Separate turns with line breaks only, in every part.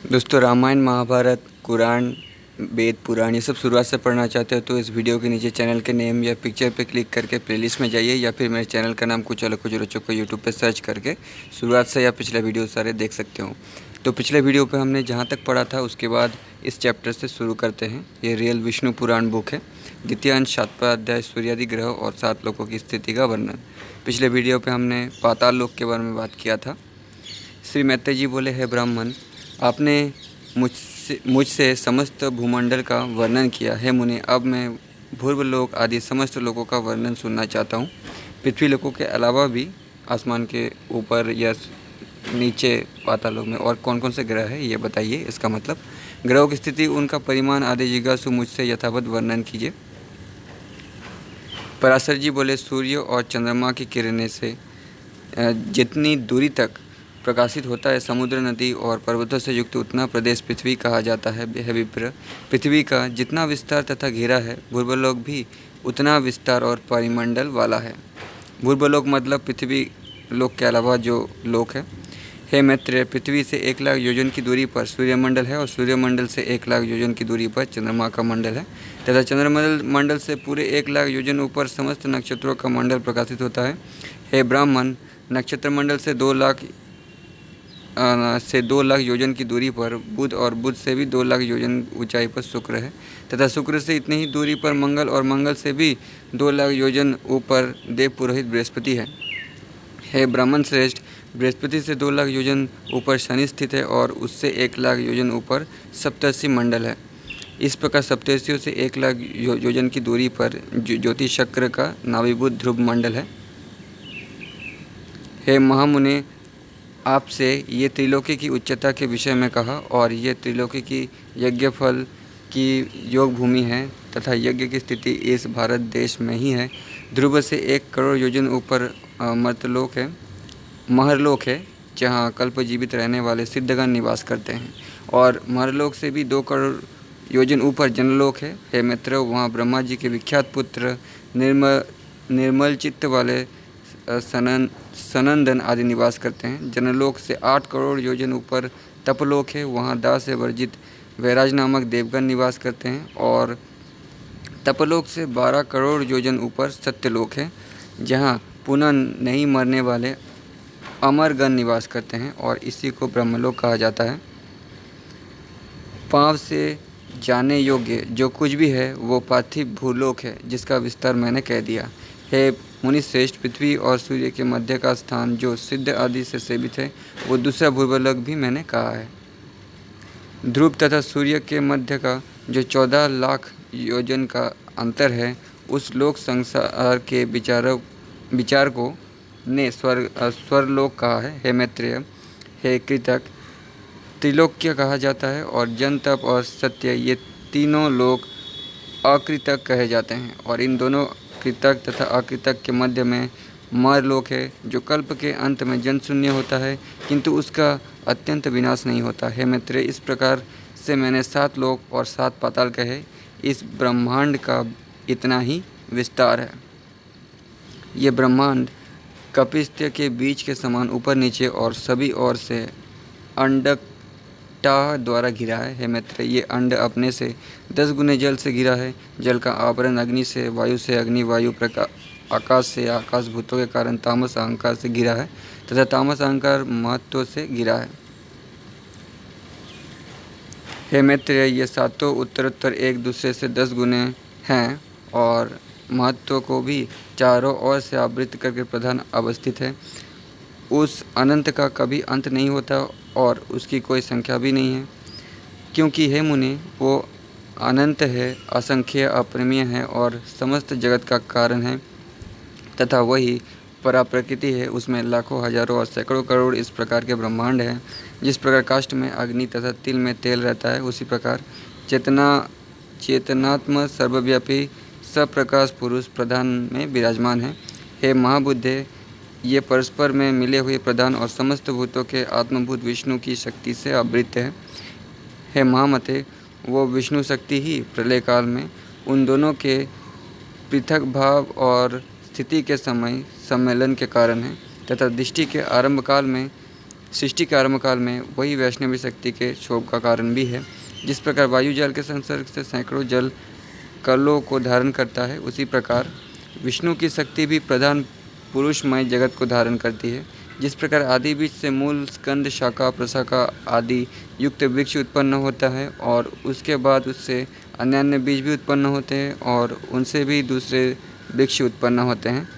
दोस्तों, रामायण, महाभारत, कुरान, वेद, पुराण ये सब शुरुआत से पढ़ना चाहते हो तो इस वीडियो के नीचे चैनल के नेम या पिक्चर पे क्लिक करके प्लेलिस्ट में जाइए, या फिर मेरे चैनल का नाम कुछ अलग कुछ रोचक को यूट्यूब पे सर्च करके शुरुआत से या पिछला वीडियो सारे देख सकते हो। तो पिछले वीडियो पे हमने जहाँ तक पढ़ा था उसके बाद इस चैप्टर से शुरू करते हैं। ये रियल विष्णु पुराण बुक है। द्वितीय अंश 7वां अध्याय सूर्यादि ग्रह और 7 लोकों की स्थिति का वर्णन। पिछले वीडियो पे हमने पाताल लोक के बारे में बात किया था। श्री मैत्रेय जी बोले, है ब्राह्मण, आपने मुझसे समस्त भूमंडल का वर्णन किया है मुनि। अब मैं भूर्वलोक आदि समस्त लोकों का वर्णन सुनना चाहता हूँ। पृथ्वी लोकों के अलावा भी आसमान के ऊपर या नीचे पातालों में और कौन कौन से ग्रह है ये बताइए। इसका मतलब ग्रहों की स्थिति, उनका परिमाण आदि जिज्ञासु मुझसे यथावत वर्णन कीजिए। पराशर जी बोले, सूर्य और चंद्रमा की किरणें से जितनी दूरी तक प्रकाशित होता है समुद्र, नदी और पर्वतों से युक्त उतना प्रदेश पृथ्वी कहा जाता है। विप्र, पृथ्वी का जितना विस्तार तथा घेरा है, भूर्वलोक भी उतना विस्तार और परिमंडल वाला है। भूर्वलोक मतलब पृथ्वी लोक के अलावा जो लोक है। हे मैत्रेय, पृथ्वी से 1,00,000 योजन की दूरी पर सूर्यमंडल है और सूर्यमंडल से 1,00,000 योजन की दूरी पर चंद्रमा का मंडल है तथा चंद्रमंडल मंडल से पूरे 1,00,000 योजन ऊपर समस्त नक्षत्रों का मंडल प्रकाशित होता है। हे ब्राह्मण, नक्षत्र मंडल से 2,00,000 योजन की दूरी पर बुध और बुध से भी 2,00,000 योजन ऊंचाई पर शुक्र है तथा शुक्र से इतनी ही दूरी पर मंगल और मंगल से भी 2,00,000 योजन ऊपर देव पुरोहित बृहस्पति है। हे ब्राह्मण श्रेष्ठ, बृहस्पति से 2,00,000 योजन ऊपर शनि स्थित है और उससे 1,00,000 योजन ऊपर सप्तर्षि मंडल है। इस प्रकार सप्तर्षियों से 1,00,000 योजन की दूरी पर ज्योति चक्र का नाभिभूत ध्रुव मंडल है। हे महामुने, आपसे ये त्रिलोकी की उच्चता के विषय में कहा और ये त्रिलोकी की यज्ञ फल की योग भूमि है तथा यज्ञ की स्थिति इस भारत देश में ही है। ध्रुव से 1,00,000 योजन ऊपर मर्तलोक है, महरलोक है, जहाँ कल्प जीवित रहने वाले सिद्धगण निवास करते हैं, और महरलोक से भी 2,00,000 योजन ऊपर जनलोक है। हे मित्र, वहाँ ब्रह्मा जी के विख्यात पुत्र निर्मल चित्त वाले सनंदन आदि निवास करते हैं। जनलोक से 8,00,000 योजन ऊपर तपलोक है, वहाँ दाह से वर्जित वैराज नामक देवगण निवास करते हैं, और तपलोक से 12,00,000 योजन ऊपर सत्यलोक है, जहाँ पुनः नहीं मरने वाले अमरगण निवास करते हैं, और इसी को ब्रह्मलोक कहा जाता है। पाँव से जाने योग्य जो कुछ भी है वो पार्थिव भूलोक है, जिसका विस्तार मैंने कह दिया। हे मुनि श्रेष्ठ, पृथ्वी और सूर्य के मध्य का स्थान जो सिद्ध आदि से सेवित है वो दूसरा भूर्वलोक भी मैंने कहा है। ध्रुव तथा सूर्य के मध्य का जो 14,00,000 योजन का अंतर है, उस लोक संसार के विचारकों ने स्वर्लोक कहा है। हे मैत्रेय, हे कृतक, त्रिलोक्य कहा जाता है, और जन, तप और सत्य ये तीनों लोक अकृतक कहे जाते हैं, और इन दोनों कृतक तथा अकृतक के मध्य में मरलोक है, जो कल्प के अंत में जन शून्य होता है किंतु उसका अत्यंत विनाश नहीं होता। हे मित्र, इस प्रकार से मैंने 7 लोक और 7 पाताल कहे। इस ब्रह्मांड का इतना ही विस्तार है। ये ब्रह्मांड कपिस्त्य के बीज के समान ऊपर नीचे और सभी ओर से अंडकटा द्वारा घिरा है। हे मित्र, ये अंड अपने से 10 गुने जल से घिरा है। जल का आवरण अग्नि से, वायु से अग्नि, वायु आकाश से, आकाश भूतों के कारण तामस अहंकार से घिरा है तथा तामस अहंकार महत्व से घिरा है। हे मित्र, ये सातों उत्तरोत्तर एक दूसरे से 10 गुने हैं और महत्व को भी चारों ओर से आवृत करके प्रधान अवस्थित है। उस अनंत का कभी अंत नहीं होता और उसकी कोई संख्या भी नहीं है, क्योंकि हे मुनि, वो अनंत है, असंख्य, अपरिमेय है और समस्त जगत का कारण है तथा वही पराप्रकृति है। उसमें लाखों, हजारों और सैकड़ों करोड़ इस प्रकार के ब्रह्मांड हैं। जिस प्रकार काष्ठ में अग्नि तथा तिल में तेल रहता है, उसी प्रकार चेतनात्म सर्वव्यापी सप्रकाश पुरुष प्रधान में विराजमान है। हे महाबुद्धे, ये परस्पर में मिले हुए प्रधान और समस्त भूतों के आत्मभूत विष्णु की शक्ति से आवृत है। हे महामते, वो विष्णु शक्ति ही प्रलय काल में उन दोनों के पृथक भाव और स्थिति के समय सम्मेलन के कारण है तथा दृष्टि के आरंभ काल में सृष्टि के आरंभकाल में वही वैष्णवी शक्ति के क्षोभ का कारण भी है। जिस प्रकार वायु जल के संसर्ग से सैकड़ों जल कलों को धारण करता है, उसी प्रकार विष्णु की शक्ति भी प्रधान पुरुषमय जगत को धारण करती है। जिस प्रकार आदि बीज से मूल, स्कंद, शाखा, प्रशाखा आदि युक्त वृक्ष उत्पन्न होता है और उसके बाद उससे अन्य अन्य बीज भी उत्पन्न होते हैं और उनसे भी दूसरे वृक्ष उत्पन्न होते हैं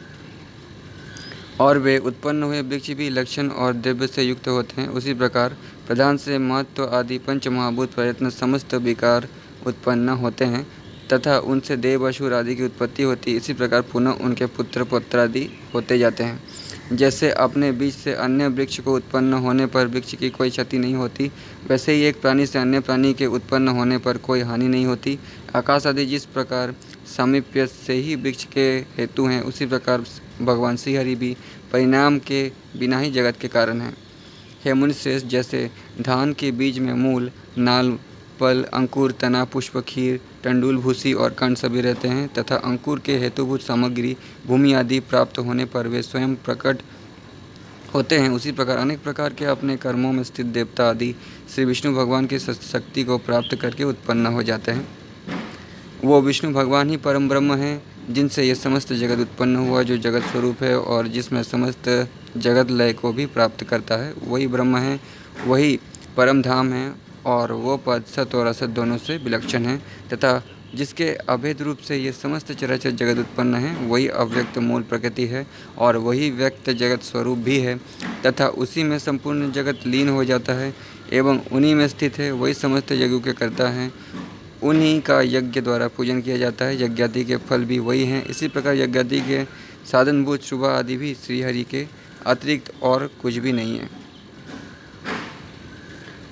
और वे उत्पन्न हुए वृक्ष भी लक्षण और द्रव्य से युक्त होते हैं, उसी प्रकार प्रधान से महत्व आदि पंच महाभूत प्रयत्न समस्त विकार उत्पन्न होते हैं तथा उनसे देव, असुर आदि की उत्पत्ति होती है। इसी प्रकार पुनः उनके पुत्र पौत्र आदि होते जाते हैं। जैसे अपने बीज से अन्य वृक्ष को उत्पन्न होने पर वृक्ष की कोई क्षति नहीं होती, वैसे ही एक प्राणी से अन्य प्राणी के उत्पन्न होने पर कोई हानि नहीं होती। आकाश आदि जिस प्रकार सामीप्य से ही वृक्ष के हेतु हैं, उसी प्रकार भगवान श्री हरि भी परिणाम के बिना ही जगत के कारण हैं। हे मुनिश्रेष्ठ, जैसे धान के बीज में मूल, नाल, फल, अंकुर, तना, पुष्प, खीर, टंडुल, भूसी और कंड सभी रहते हैं तथा अंकुर के हेतुभूत सामग्री भूमि आदि प्राप्त होने पर वे स्वयं प्रकट होते हैं, उसी प्रकार अनेक प्रकार के अपने कर्मों में स्थित देवता आदि श्री विष्णु भगवान की शक्ति को प्राप्त करके उत्पन्न हो जाते हैं। वो विष्णु भगवान ही परम ब्रह्म हैं, जिनसे ये समस्त जगत उत्पन्न हुआ, जो जगत स्वरूप है और जिसमें समस्त जगत लय को भी प्राप्त करता है। वही ब्रह्म है, वही परम धाम है और वो पद सत और असत दोनों से विलक्षण है तथा जिसके अभेद रूप से ये समस्त चराचर जगत उत्पन्न है, वही अव्यक्त मूल प्रकृति है और वही व्यक्त जगत स्वरूप भी है तथा उसी में संपूर्ण जगत लीन हो जाता है एवं उन्हीं में स्थित है। वही समस्त यज्ञों के कर्ता हैं, उन्हीं का यज्ञ द्वारा पूजन किया जाता है। यज्ञादि के फल भी वही हैं। इसी प्रकार यज्ञादि के साधनभूत शुभ आदि भी श्रीहरि के अतिरिक्त और कुछ भी नहीं है।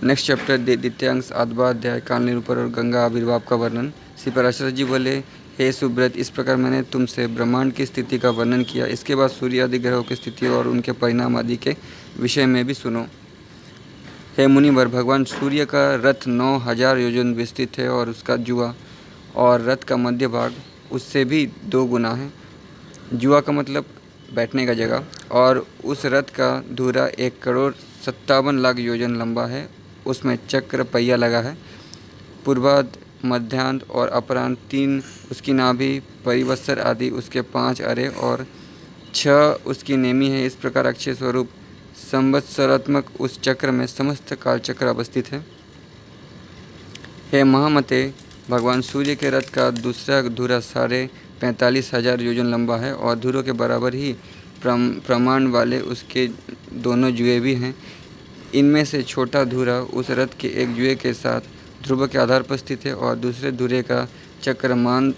नेक्स्ट चैप्टर द्वितीयांश आठवां अध्याय काल निरूपण और गंगा आविर्भाव का वर्णन। श्री पराशर जी बोले, हे सुब्रत, इस प्रकार मैंने तुमसे ब्रह्मांड की स्थिति का वर्णन किया। इसके बाद सूर्य आदि ग्रहों की स्थिति और उनके परिणाम आदि के विषय में भी सुनो। हे मुनिवर, भगवान सूर्य का रथ 9000 योजन विस्तृत है और उसका जुआ और रथ का मध्य भाग उससे भी 2 गुना है। जुआ का मतलब बैठने का जगह और उस रथ का धुरा 1,57,00,000 योजन लंबा है। उसमें चक्र पहिया लगा है। पूर्वाध, मध्यांत और अपरांत 3 उसकी नाभि, परिवत्सर आदि उसके 5 अरे और 6 उसकी नेमी है। इस प्रकार अक्षय स्वरूप संवत्सरात्मक उस चक्र में समस्त कालचक्र अवस्थित है। हे महामते, भगवान सूर्य के रथ का दूसरा धुरा 45,000 योजन लंबा है और धुरों के बराबर ही प्रमाण वाले उसके दोनों जुए भी हैं। इनमें से छोटा धुरा उस रथ के एक जुए के साथ ध्रुव के आधार पर स्थित है और दूसरे धुरे का चक्रमान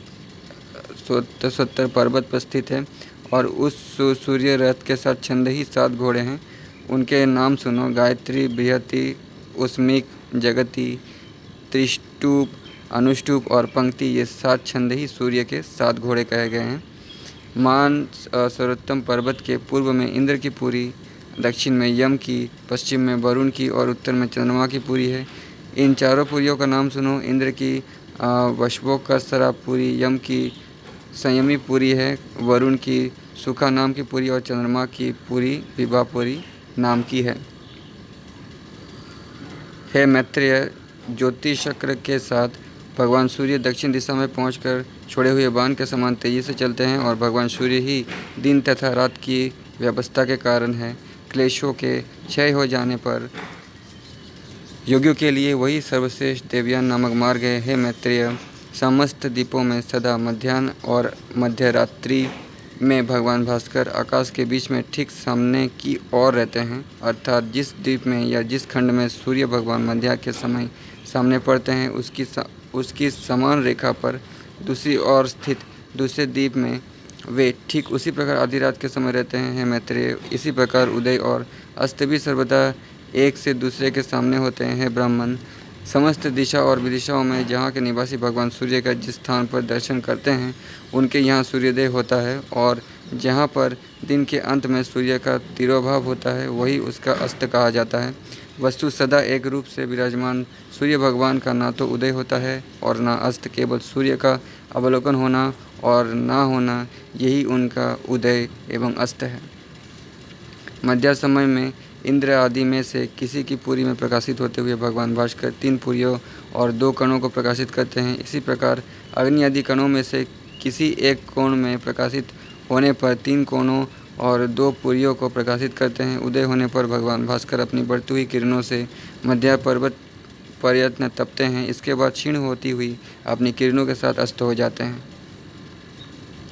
70 पर्वत पर स्थित है और उस सूर्य रथ के साथ छंद ही 7 घोड़े हैं। उनके नाम सुनो: गायत्री, बृहति, उस्मिक, जगति, त्रिष्टुप, अनुष्टुप और पंक्ति। ये 7 छंद ही सूर्य के 7 घोड़े कहे गए हैं। मान सर्वोत्तम पर्वत के पूर्व में इंद्र की पुरी, दक्षिण में यम की, पश्चिम में वरुण की और उत्तर में चंद्रमा की पुरी है। इन चारों पुरियों का नाम सुनो: इंद्र की वशवोकसरा पुरी, यम की संयमी पुरी है, वरुण की सुखा नाम की पुरी और चंद्रमा की पुरी विभापुरी नाम की है। हे मैत्रेय, ज्योतिष चक्र के साथ भगवान सूर्य दक्षिण दिशा में पहुंचकर छोड़े हुए बाण के समान तेजी से चलते हैं और भगवान सूर्य ही दिन तथा रात की व्यवस्था के कारण है। क्लेशों के क्षय हो जाने पर योगियों के लिए वही सर्वश्रेष्ठ देवयान नामक मार्ग है। हे मैत्रेय, समस्त द्वीपों में सदा मध्याह्न और मध्य रात्रि में भगवान भास्कर आकाश के बीच में ठीक सामने की ओर रहते हैं, अर्थात जिस द्वीप में या जिस खंड में सूर्य भगवान मध्या के समय सामने पड़ते हैं, उसकी समान रेखा पर दूसरी ओर स्थित दूसरे द्वीप में वे ठीक उसी प्रकार आधी रात के समय रहते हैं। हे मैत्रेय, इसी प्रकार उदय और अस्त भी सर्वदा एक से दूसरे के सामने होते हैं। हे ब्राह्मण, समस्त दिशा और विदिशाओं में जहाँ के निवासी भगवान सूर्य का जिस स्थान पर दर्शन करते हैं, उनके यहाँ सूर्योदय होता है और जहाँ पर दिन के अंत में सूर्य का तिरोभाव होता है, वही उसका अस्त कहा जाता है। वस्तु सदा एक रूप से विराजमान सूर्य भगवान का ना तो उदय होता है और ना अस्त, केवल सूर्य का अवलोकन होना और ना होना, यही उनका उदय एवं अस्त है। मध्या समय में इंद्र आदि में से किसी की पुरी में प्रकाशित होते हुए भगवान भास्कर 3 पुरियों और 2 कणों को प्रकाशित करते हैं। इसी प्रकार अग्नि आदि कणों में से किसी एक कोण में प्रकाशित होने पर 3 कोणों और 2 पुरियों को प्रकाशित करते हैं। उदय होने पर भगवान भास्कर अपनी बढ़ती हुई किरणों से मध्य पर्वत पर्यंत तपते हैं। इसके बाद क्षीण होती हुई अपनी किरणों के साथ अस्त हो जाते हैं।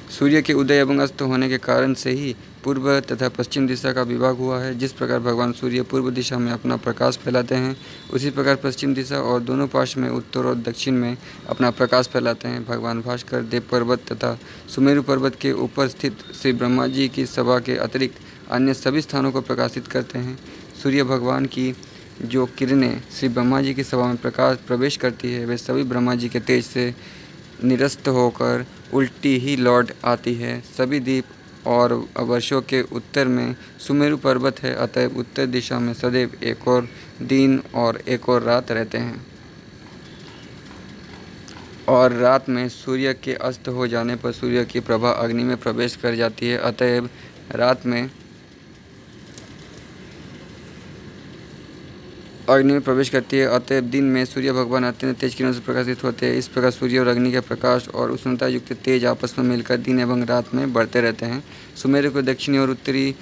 सूर्य के उदय एवं अस्त होने के कारण से ही पूर्व तथा पश्चिम दिशा का विभाग हुआ है। जिस प्रकार भगवान सूर्य पूर्व दिशा में अपना प्रकाश फैलाते हैं, उसी प्रकार पश्चिम दिशा और दोनों पार्श्व में उत्तर और दक्षिण में अपना प्रकाश फैलाते हैं। भगवान भास्कर देव पर्वत तथा सुमेरु पर्वत के ऊपर स्थित श्री ब्रह्मा जी की सभा के अतिरिक्त अन्य सभी स्थानों को प्रकाशित करते हैं। सूर्य भगवान की जो किरणें श्री ब्रह्मा जी की सभा में प्रवेश करती है, वे सभी ब्रह्मा जी के तेज से निरस्त होकर उल्टी ही लौट आती है। सभी द्वीप और वर्षों के उत्तर में सुमेरु पर्वत है, अतएव उत्तर दिशा में सदैव एक और दिन और एक और रात रहते हैं। और रात में सूर्य के अस्त हो जाने पर सूर्य की प्रभा अग्नि में प्रवेश कर जाती है, अतएव रात में अग्नि में प्रवेश करती है, अतएव दिन में सूर्य भगवान अत्यंत तेज किरणों से प्रकाशित होते हैं। इस प्रकार सूर्य और अग्नि के प्रकाश और उष्णता युक्त तेज आपस में मिलकर दिन एवं रात में बढ़ते रहते हैं। सुमेरु को दक्षिणी और उत्तरी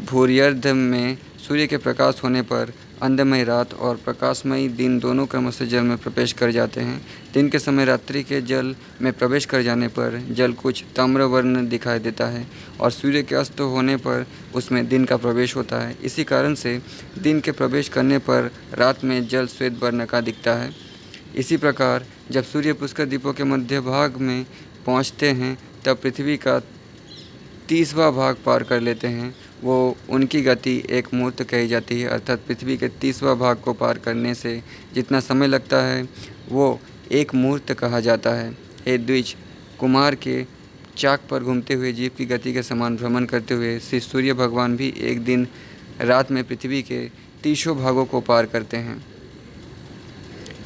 भूर्यर्ध में सूर्य के प्रकाश होने पर अंधमय रात और प्रकाशमयी दिन दोनों क्रमशः जल में प्रवेश कर जाते हैं। दिन के समय रात्रि के जल में प्रवेश कर जाने पर जल कुछ ताम्रवर्ण दिखाई देता है और सूर्य के अस्त होने पर उसमें दिन का प्रवेश होता है। इसी कारण से दिन के प्रवेश करने पर रात में जल श्वेत वर्ण का दिखता है। इसी प्रकार जब सूर्य पुष्कर द्वीपों के मध्य भाग में पहुँचते हैं तब पृथ्वी का 30वां भाग पार कर लेते हैं। वो उनकी गति 1 मुहूर्त कही जाती है, अर्थात पृथ्वी के 30वां भाग को पार करने से जितना समय लगता है वो 1 मुहूर्त कहा जाता है। हे द्विज, कुमार के चाक पर घूमते हुए जीव की गति के समान भ्रमण करते हुए श्री सूर्य भगवान भी एक दिन रात में पृथ्वी के 30 भागों को पार करते हैं।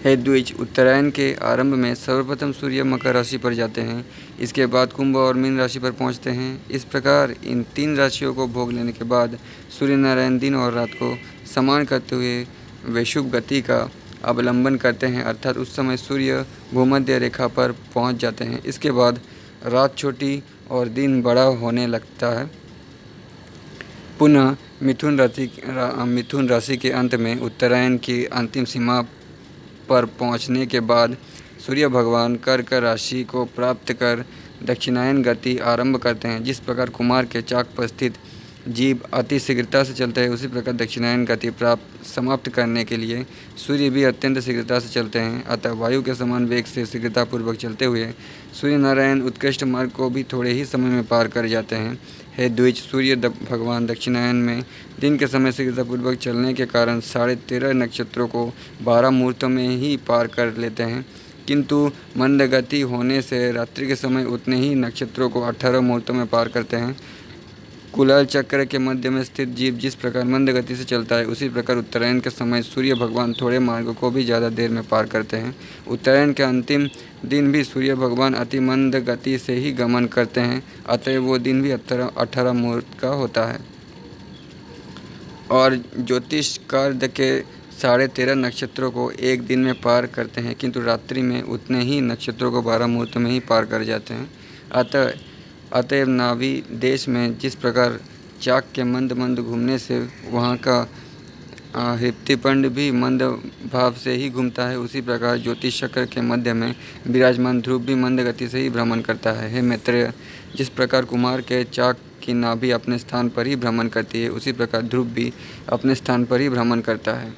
हे द्विज, उत्तरायण के आरंभ में सर्वप्रथम सूर्य मकर राशि पर जाते हैं, इसके बाद कुंभ और मीन राशि पर पहुंचते हैं। इस प्रकार इन 3 राशियों को भोग लेने के बाद सूर्य नारायण दिन और रात को समान करते हुए वे शुभ गति का अवलंबन करते हैं, अर्थात उस समय सूर्य भूमध्य रेखा पर पहुंच जाते हैं। इसके बाद रात छोटी और दिन बड़ा होने लगता है। पुनः मिथुन राशि के अंत में उत्तरायण की अंतिम सीमा पर पहुंचने के बाद सूर्य भगवान कर्क राशि को प्राप्त कर दक्षिणायन गति आरंभ करते हैं। जिस प्रकार कुमार के चाक पर स्थित जीव अति शीघ्रता से चलते हैं, उसी प्रकार दक्षिणायन गति समाप्त करने के लिए सूर्य भी अत्यंत शीघ्रता से चलते हैं। अतः वायु के समान वेग से शीघ्रतापूर्वक चलते हुए सूर्य नारायण उत्कृष्ट मार्ग को भी थोड़े ही समय में पार कर जाते हैं। हे द्विज, सूर्य भगवान दक्षिणायन में दिन के समय शीघ्रतापूर्वक चलने के कारण 13.5 नक्षत्रों को 12 मुहूर्तों में ही पार कर लेते हैं, किंतु मंद गति होने से रात्रि के समय उतने ही नक्षत्रों को 18 मुहूर्तों में पार करते हैं। कुलाल चक्र के मध्य में स्थित जीव जिस प्रकार मंद गति से चलता है, उसी प्रकार उत्तरायण के समय सूर्य भगवान थोड़े मार्ग को भी ज़्यादा देर में पार करते हैं। उत्तरायण के अंतिम दिन भी सूर्य भगवान अति मंद गति से ही गमन करते हैं, अतः वो दिन भी 18 मुहूर्त का होता है। और ज्योतिष कार्य के 13.5 नक्षत्रों को एक दिन में पार करते हैं, किंतु रात्रि में उतने ही नक्षत्रों को 12 मुहूर्त में ही पार कर जाते हैं। अतएव नाभि देश में जिस प्रकार चाक के मंद मंद घूमने से वहाँ का हृत्पिंड भी मंद भाव से ही घूमता है, उसी प्रकार ज्योतिष चक्र के मध्य में विराजमान ध्रुव भी मंद गति से ही भ्रमण करता है। हे मैत्रेय, जिस प्रकार कुमार के चाक की नाभि अपने स्थान पर ही भ्रमण करती है, उसी प्रकार ध्रुव भी अपने स्थान पर ही भ्रमण करता है।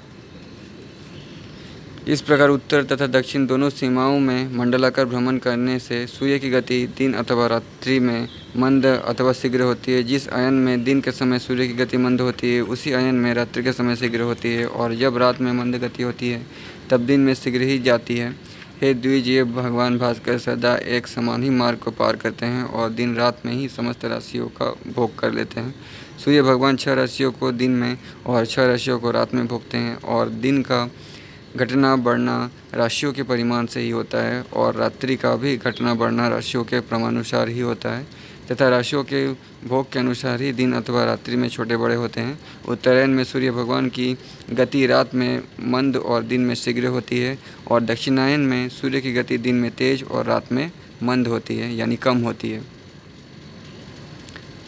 इस प्रकार उत्तर तथा दक्षिण दोनों सीमाओं में मंडलाकार भ्रमण करने से सूर्य की गति दिन अथवा रात्रि में मंद अथवा शीघ्र होती है। जिस अयन में दिन के समय सूर्य की गति मंद होती है, उसी अयन में रात्रि के समय शीघ्र होती है, और जब रात में मंद गति होती है तब दिन में शीघ्र ही जाती है। हे द्विज, ये भगवान भास्कर सदा एक समान ही मार्ग को पार करते हैं और दिन रात में ही समस्त राशियों का भोग कर लेते हैं। सूर्य भगवान 6 राशियों को दिन में और 6 राशियों को रात में भोगते हैं, और दिन का घटना बढ़ना राशियों के परिमाण से ही होता है और रात्रि का भी घटना बढ़ना राशियों के क्रमानुसार ही होता है। तथा राशियों के भोग के अनुसार ही दिन अथवा रात्रि में छोटे बड़े होते हैं। उत्तरायण में सूर्य भगवान की गति रात में मंद और दिन में शीघ्र होती है, और दक्षिणायन में सूर्य की गति दिन में तेज और रात में मंद होती है, यानी कम होती है।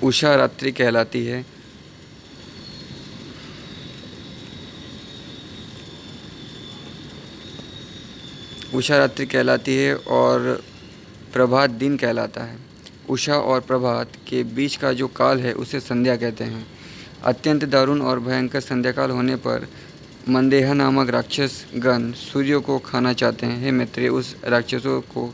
उषा रात्रि कहलाती है। उषा रात्रि कहलाती है और प्रभात दिन कहलाता है। उषा और प्रभात के बीच का जो काल है उसे संध्या कहते हैं। अत्यंत दारुण और भयंकर संध्याकाल होने पर मंदेहा नामक राक्षस गण सूर्य को खाना चाहते हैं। हे मैत्रेय, उस राक्षसों को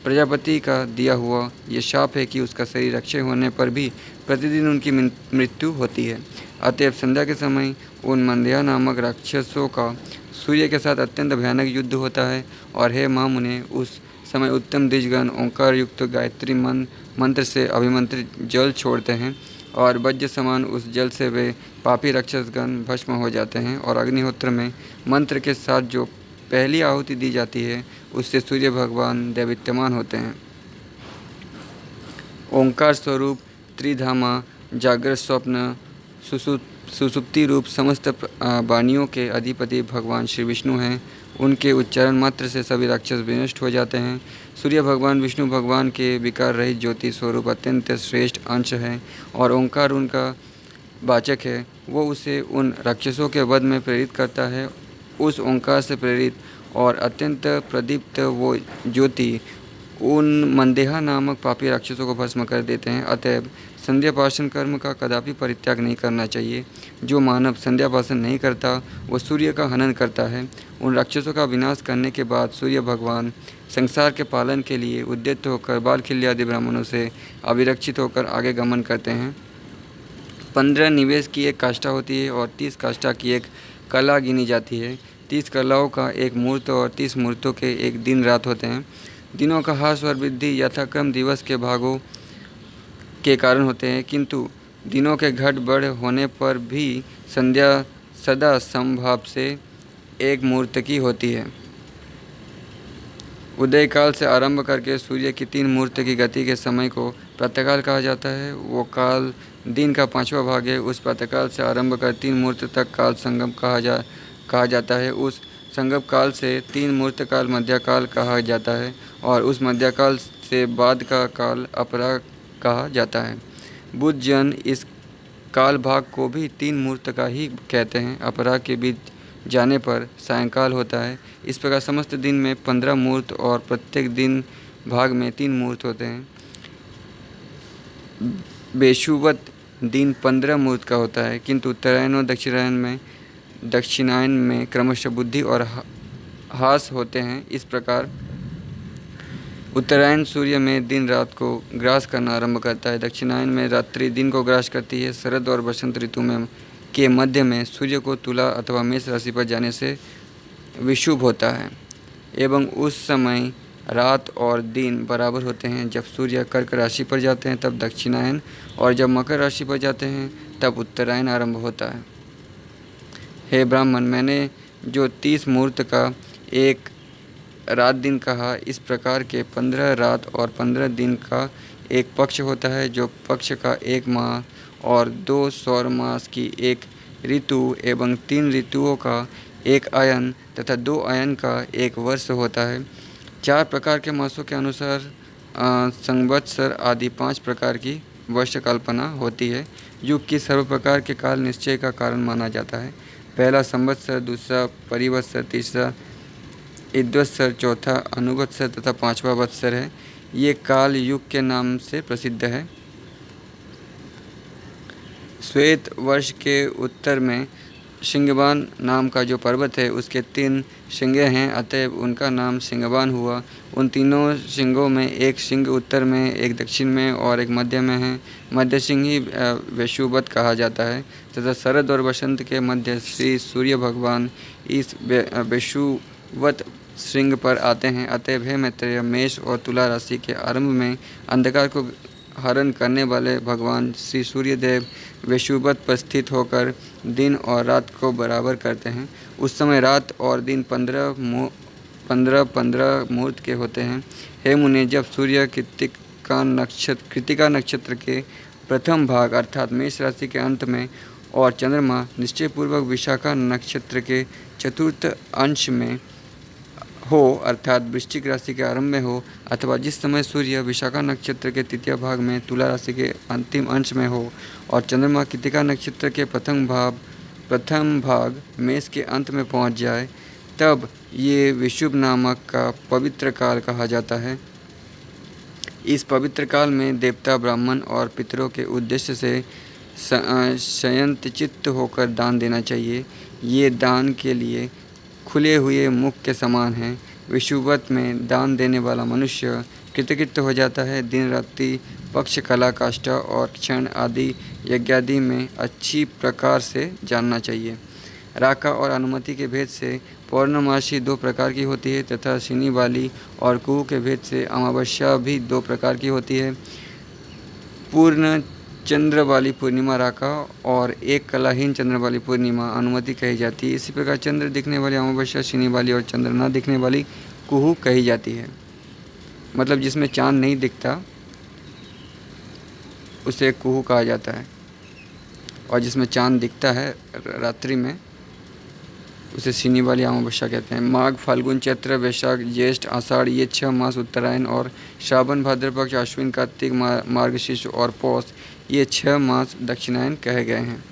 प्रजापति का दिया हुआ ये शाप है कि उसका शरीर अक्षय होने पर भी प्रतिदिन उनकी मृत्यु होती है। अतएव संध्या के समय उन मंदेहा नामक राक्षसों का सूर्य के साथ अत्यंत भयानक युद्ध होता है। और हे महामुने, उस समय उत्तम द्विजगण ओंकार युक्त गायत्री मंत्र से अभिमंत्रित जल छोड़ते हैं, और वज्र समान उस जल से वे पापी राक्षसगण भस्म हो जाते हैं। और अग्निहोत्र में मंत्र के साथ जो पहली आहुति दी जाती है उससे सूर्य भगवान दैवित्यमान होते हैं। ओंकार स्वरूप त्रिधामा, जागृत, स्वप्न, सुसुप्ति रूप समस्त वाणियों के अधिपति भगवान श्री विष्णु हैं। उनके उच्चारण मात्र से सभी राक्षस विनष्ट हो जाते हैं। सूर्य भगवान विष्णु भगवान के विकार रहित ज्योति स्वरूप अत्यंत श्रेष्ठ अंश है, और ओंकार उनका वाचक है। वो उसे उन राक्षसों के वध में प्रेरित करता है। उस ओंकार से प्रेरित और अत्यंत प्रदीप्त वो ज्योति उन मंदेहा नामक पापी राक्षसों को भस्म कर देते हैं। अतएव संध्यापासन कर्म का कदापि परित्याग नहीं करना चाहिए। जो मानव संध्यापासन नहीं करता वो सूर्य का हनन करता है। उन राक्षसों का विनाश करने के बाद सूर्य भगवान संसार के पालन के लिए उद्यत होकर बालखिल्य आदि ब्राह्मणों से अविरक्षित होकर आगे गमन करते हैं। 15 निवेश की एक काष्ठा होती है और 30 काष्ठा की एक कला गिनी जाती है। 30 कलाओं का एक मुहूर्त और 30 मुहूर्तों के एक दिन रात होते हैं। दिनों का ह्रास और वृद्धि यथाक्रम दिवस के भागों के कारण होते हैं, किंतु दिनों के घट बढ़ होने पर भी संध्या सदा समभाव से एक मुहूर्त की होती है। उदय काल से आरंभ करके सूर्य की 3 मुहूर्त की गति के समय को प्रातःकाल कहा जाता है। वो काल दिन का 5वां भाग है। उस प्रातःकाल से आरंभ कर 3 मुहूर्त तक काल संगम कहा जाता है। उस संगम काल से 3 मुहूर्त काल मध्यकाल कहा जाता है, और उस मध्यकाल से बाद का काल अपराह कहा जाता है। बुद्ध जन इस काल भाग को भी 3 मुहूर्त का ही कहते हैं। अपराह के बीच जाने पर सायंकाल होता है। इस प्रकार समस्त दिन में 15 मुहूर्त और प्रत्येक दिन भाग में 3 मुहूर्त होते हैं। बेशुवत दिन 15 मुहूर्त का होता है, किंतु उत्तरायण और दक्षिणायन में क्रमशः बुद्धि और हास होते हैं। इस प्रकार उत्तरायण सूर्य में दिन रात को ग्रास करना आरंभ करता है। दक्षिणायन में रात्रि दिन को ग्रास करती है। शरद और बसंत ऋतु में के मध्य में सूर्य को तुला अथवा मेष राशि पर जाने से विषुव होता है, एवं उस समय रात और दिन बराबर होते हैं। जब सूर्य कर्क राशि पर जाते हैं तब दक्षिणायन, और जब मकर राशि पर जाते हैं तब उत्तरायण आरंभ होता है। हे ब्राह्मण, मैंने जो 30 मुहूर्त का एक रात दिन कहा, इस प्रकार के 15 रात और 15 दिन का एक पक्ष होता है, जो पक्ष का 1 माह और 2 सौर मास की एक ऋतु एवं 3 ऋतुओं का एक अयन तथा 2 अयन का एक वर्ष होता है। 4 प्रकार के मासों के अनुसार संवत्सर आदि 5 प्रकार की वर्ष कल्पना होती है। युग की सर्व प्रकार के काल निश्चय का कारण माना जाता है। पहला संवत्सर, दूसरा परिवत्सर, तीसरा इद्वत्सर, चौथा अनुवत्सर तथा 5वां वत्सर है। ये काल युग के नाम से प्रसिद्ध है। श्वेत वर्ष के उत्तर में सिंहबान नाम का जो पर्वत है उसके 3 सिंगे हैं, अतएव उनका नाम सिंहबान हुआ। उन तीनों सिंगों में एक सिंह उत्तर में, एक दक्षिण में और एक मध्य में है। मध्य सिंह ही वैशुवत कहा जाता है तथा शरद और बसंत के मध्य श्री सूर्य भगवान इस वैशुवत श्रृंग पर आते हैं। अतएव हे मैत्रेय, मेष और तुला राशि के आरंभ में अंधकार को हरण करने वाले भगवान श्री सूर्यदेव वैशुवत पर स्थित होकर दिन और रात को बराबर करते हैं। उस समय रात और दिन 15 मुहूर्त के होते हैं। हे मुने, जब सूर्य कृतिका नक्षत्र के प्रथम भाग अर्थात मेष राशि के अंत में और चंद्रमा निश्चयपूर्वक विशाखा नक्षत्र के चतुर्थ अंश में हो अर्थात वृश्चिक राशि के आरंभ में हो, अथवा जिस समय सूर्य विशाखा नक्षत्र के तृतीय भाग में तुला राशि के अंतिम अंश में हो और चंद्रमा कृतिका नक्षत्र के प्रथम भाग मेष के अंत में पहुंच जाए, तब ये विषुव नामक का पवित्र काल कहा जाता है। इस पवित्र काल में देवता, ब्राह्मण और पितरों के उद्देश्य से संयतचित्त होकर दान देना चाहिए। ये दान के लिए खुले हुए मुख के समान है। विषुवत में दान देने वाला मनुष्य कृतकृत्य हो जाता है। दिन रात्रि, पक्ष, कला, काष्ठा और क्षण आदि यज्ञादि में अच्छी प्रकार से जानना चाहिए। राका और अनुमति के भेद से पौर्णमासी 2 प्रकार की होती है तथा शनि वाली और कुहू के भेद से अमावस्या भी 2 प्रकार की होती है। पूर्ण चंद्र वाली पूर्णिमा राका और एक कलाहीन चंद्र वाली पूर्णिमा अनुमति कही जाती है। इसी प्रकार चंद्र दिखने वाली अमावस्या शनि वाली और चंद्र न दिखने वाली कुहू कही जाती है। मतलब जिसमें चांद नहीं दिखता उसे कुहू कहा जाता है, और जिसमें चांद दिखता है रात्रि में उसे शनि वाली अमावस्या कहते हैं। माघ, फाल्गुन, चैत्र, वैशाख, ज्येष्ठ, आषाढ़ ये 6 मास, उत्तरायण और श्रावण, भाद्रपद, अश्विन, कार्तिक, मार्गशीर्ष और पौष ये 6 मास दक्षिणायन कहे गए हैं।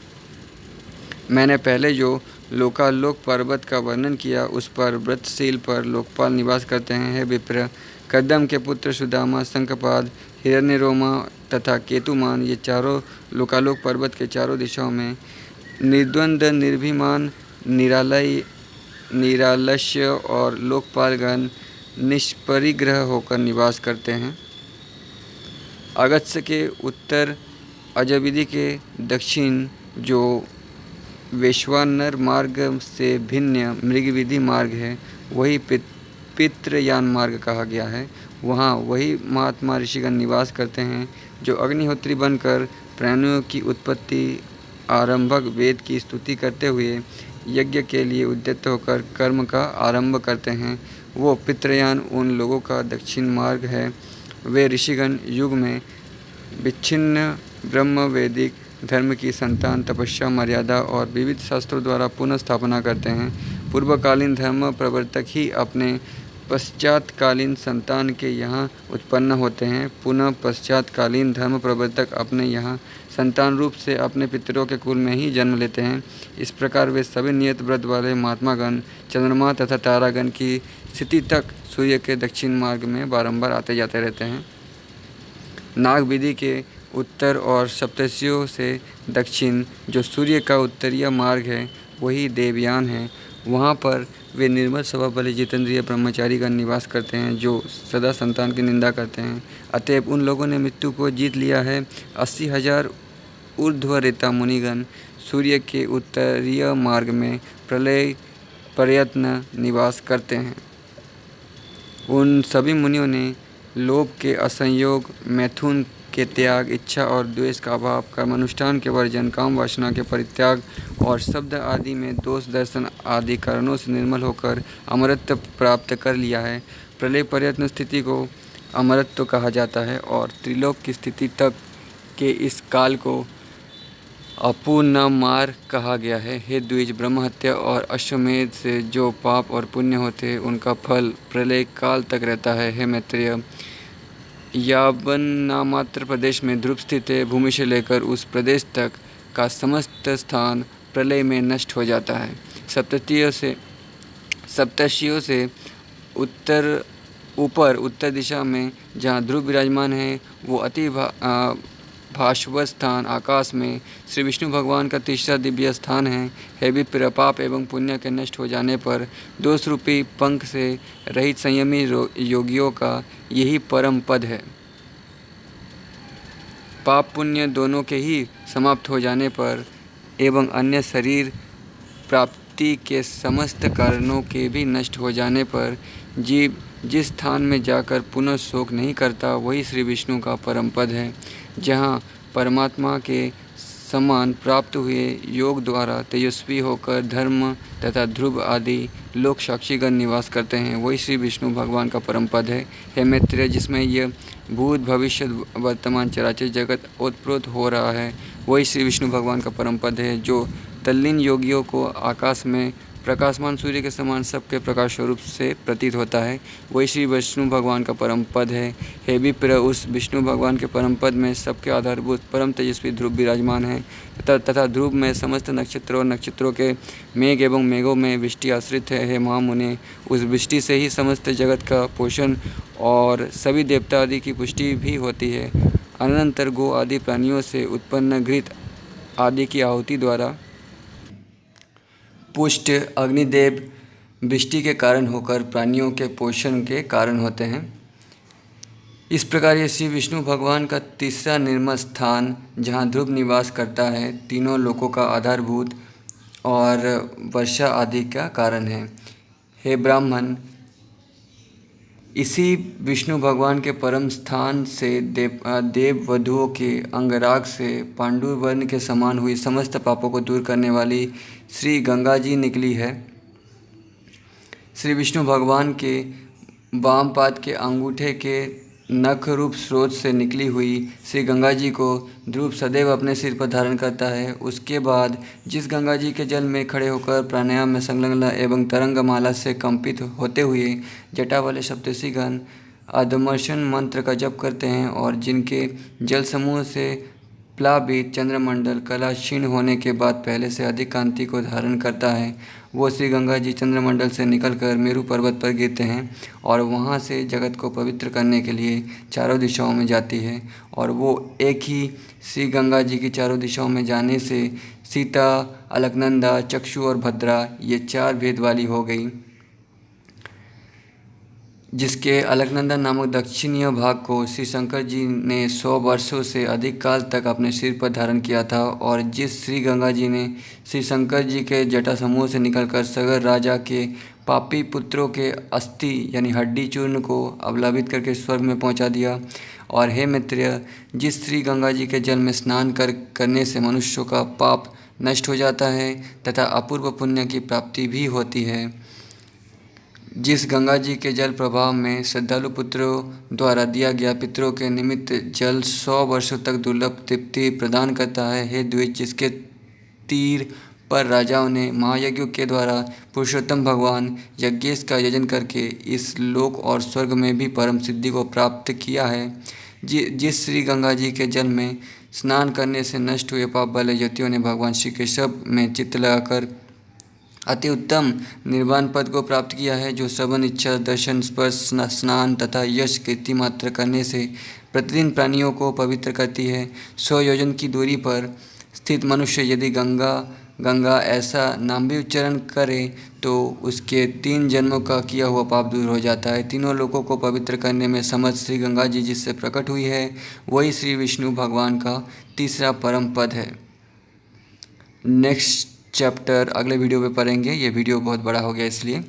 मैंने पहले जो लोकालोक पर्वत का वर्णन किया उस पर व्रतशील पर लोकपाल निवास करते हैं। हे विप्र, कदम के पुत्र सुदामा, शंखपाद, हिरण्यरोमा तथा केतुमान ये चारों लोकालोक पर्वत के चारों दिशाओं में निर्द्वंद्व, निर्भिमान, निरालस्य और लोकपालगण निष्परिग्रह होकर निवास करते हैं। अगस्त्य के उत्तर, अजविधि के दक्षिण जो वैश्वानर मार्ग से भिन्न मृगविधि मार्ग है वही पितृयान मार्ग कहा गया है। वहाँ वही महात्मा ऋषिगण निवास करते हैं जो अग्निहोत्री बनकर प्राणियों की उत्पत्ति आरंभक वेद की स्तुति करते हुए यज्ञ के लिए उद्यत होकर कर्म का आरंभ करते हैं। वो पितृयान उन लोगों का दक्षिण मार्ग है। वे ऋषिगण युग में विच्छिन्न ब्रह्म वैदिक धर्म की संतान, तपस्या, मर्यादा और विविध शास्त्रों द्वारा पुनः स्थापना करते हैं। पूर्वकालीन धर्म प्रवर्तक ही अपने पश्चातकालीन संतान के यहाँ उत्पन्न होते हैं। पुनः पश्चातकालीन धर्म प्रवर्तक अपने यहाँ संतान रूप से अपने पितरों के कुल में ही जन्म लेते हैं। इस प्रकार वे सभी नियत व्रत वाले महात्मागण चंद्रमा तथा तारागण की स्थिति तक सूर्य के दक्षिण मार्ग में बारंबार आते जाते रहते हैं। नाग विधि के उत्तर और सप्तर्षियों से दक्षिण जो सूर्य का उत्तरीय मार्ग है वही देवयान है। वहाँ पर वे निर्मल स्वभाव वाले जितेंद्रिय ब्रह्मचारीगण निवास करते हैं जो सदा संतान की निंदा करते हैं। अतएव उन लोगों ने मृत्यु को जीत लिया है। 80,000 ऊर्ध्वरेता मुनिगण सूर्य के उत्तरीय मार्ग में प्रलय प्रयत्न निवास करते हैं। उन सभी मुनियों ने लोभ के असंयोग, मैथुन के त्याग, इच्छा और द्वेष का अभाव, कर्मानुष्ठान के वर्जन, काम वासना के परित्याग और शब्द आदि में दोष दर्शन आदि कारणों से निर्मल होकर अमरत्व प्राप्त कर लिया है। प्रलय प्रयत्न स्थिति को अमरत्व कहा जाता है और त्रिलोक की स्थिति तक के इस काल को अपूर्णमार कहा गया है। हे द्विज, ब्रह्महत्या और अश्वमेध से जो पाप और पुण्य होते हैं उनका फल प्रलय काल तक रहता है। हे मैत्रेय, यावन्नामात्र प्रदेश में ध्रुव स्थित है। भूमि से लेकर उस प्रदेश तक का समस्त स्थान प्रलय में नष्ट हो जाता है। सप्तर्षियों से उत्तर दिशा में जहाँ ध्रुव विराजमान है वो अति भास्वत स्थान आकाश में श्री विष्णु भगवान का तीसरा दिव्य स्थान है। हे विप्र, पाप एवं पुण्य के नष्ट हो जाने पर दोष रूपी पंख से रहित संयमी योगियों का यही परम पद है। पाप पुण्य दोनों के ही समाप्त हो जाने पर एवं अन्य शरीर प्राप्ति के समस्त कारणों के भी नष्ट हो जाने पर जीव जिस स्थान में जाकर पुनः शोक नहीं करता वही श्री विष्णु का परम पद है। जहाँ परमात्मा के समान प्राप्त हुए योग द्वारा तेजस्वी होकर धर्म तथा ध्रुव आदि लोक साक्षीगण निवास करते हैं, वही श्री विष्णु भगवान का परम पद है। हे मैत्रेय, जिसमें यह भूत भविष्य वर्तमान चराचर जगत ओतप्रोत हो रहा है, वही श्री विष्णु भगवान का परम पद है, जो तल्लीन योगियों को आकाश में प्रकाशमान सूर्य के समान सबके प्रकाश स्वरूप से प्रतीत होता है, वही श्री विष्णु भगवान का परम पद है। हे विप्र, उस विष्णु भगवान के परम पद में सबके आधारभूत परम तेजस्वी ध्रुव विराजमान है तथा ध्रुव में समस्त नक्षत्रों और नक्षत्रों के मेघ एवं मेघों में वृष्टि आश्रित है। हे महामुने, उस वृष्टि से ही समस्त जगत का पोषण और सभी देवता आदि की पुष्टि भी होती है। अनंतर गो आदि प्राणियों से उत्पन्न घृत आदि की आहुति द्वारा पुष्ट अग्निदेव वृष्टि के कारण होकर प्राणियों के पोषण के कारण होते हैं। इस प्रकार ये श्री विष्णु भगवान का तीसरा निर्मल स्थान, जहाँ ध्रुव निवास करता है, तीनों लोकों का आधारभूत और वर्षा आदि का कारण है। हे ब्राह्मण, इसी विष्णु भगवान के परम स्थान से देव वधुओं के अंगराग से पांडु वर्ण के समान हुई समस्त पापों को दूर करने वाली श्री गंगा जी निकली है। श्री विष्णु भगवान के वाम पाद के अंगूठे के नख रूप स्रोत से निकली हुई श्री गंगा जी को ध्रुव सदैव अपने सिर पर धारण करता है। उसके बाद जिस गंगा जी के जल में खड़े होकर प्राणायाम में संलग्न एवं तरंगमाला से कंपित होते हुए जटा वाले सप्तर्षिगण अधमर्षण मंत्र का जप करते हैं और जिनके जल समूह से प्लावित चंद्रमंडल कला क्षीण होने के बाद पहले से अधिक कांति को धारण करता है, वो श्री गंगा जी चंद्रमंडल से निकलकर मेरु पर्वत पर गिरते हैं और वहाँ से जगत को पवित्र करने के लिए चारों दिशाओं में जाती है। और वो एक ही श्री गंगा जी की चारों दिशाओं में जाने से सीता, अलकनंदा, चक्षु और भद्रा ये चार भेद वाली हो गई, जिसके अलकनंदा नामक दक्षिणीय भाग को श्री शंकर जी ने 100 वर्षों से अधिक काल तक अपने सिर पर धारण किया था और जिस श्री गंगा जी ने श्री शंकर जी के जटा समूह से निकलकर सगर राजा के पापी पुत्रों के अस्थि यानी हड्डी चूर्ण को अवलाभित करके स्वर्ग में पहुंचा दिया। और हे मित्रेय, जिस श्री गंगा जी के जल में स्नान करने से मनुष्यों का पाप नष्ट हो जाता है तथा अपूर्व पुण्य की प्राप्ति भी होती है, जिस गंगा जी के जल प्रभाव में श्रद्धालु पुत्रों द्वारा दिया गया पितरों के निमित्त जल 100 वर्षों तक दुर्लभ तृप्ति प्रदान करता है। हे द्विज, जिसके तीर पर राजाओं ने महायज्ञों के द्वारा पुरुषोत्तम भगवान यज्ञेश का यजन करके इस लोक और स्वर्ग में भी परम सिद्धि को प्राप्त किया है, जिस श्री गंगा जी के जल में स्नान करने से नष्ट हुए पाप वाले यतियों ने भगवान श्री केशव में चित्त लगाकर अति उत्तम निर्वाण पद को प्राप्त किया है, जो श्रवण, इच्छा, दर्शन, स्पर्श, स्नान तथा यश कीर्ति मात्र करने से प्रतिदिन प्राणियों को पवित्र करती है। 100 योजन की दूरी पर स्थित मनुष्य यदि गंगा ऐसा नाम भी उच्चारण करे तो उसके 3 जन्मों का किया हुआ पाप दूर हो जाता है। तीनों लोगों को पवित्र करने में समर्थ श्री गंगा जी जिससे प्रकट हुई है, वही श्री विष्णु भगवान का तीसरा परम पद है। नेक्स्ट चैप्टर अगले वीडियो में पढ़ेंगे। ये वीडियो बहुत बड़ा हो गया इसलिए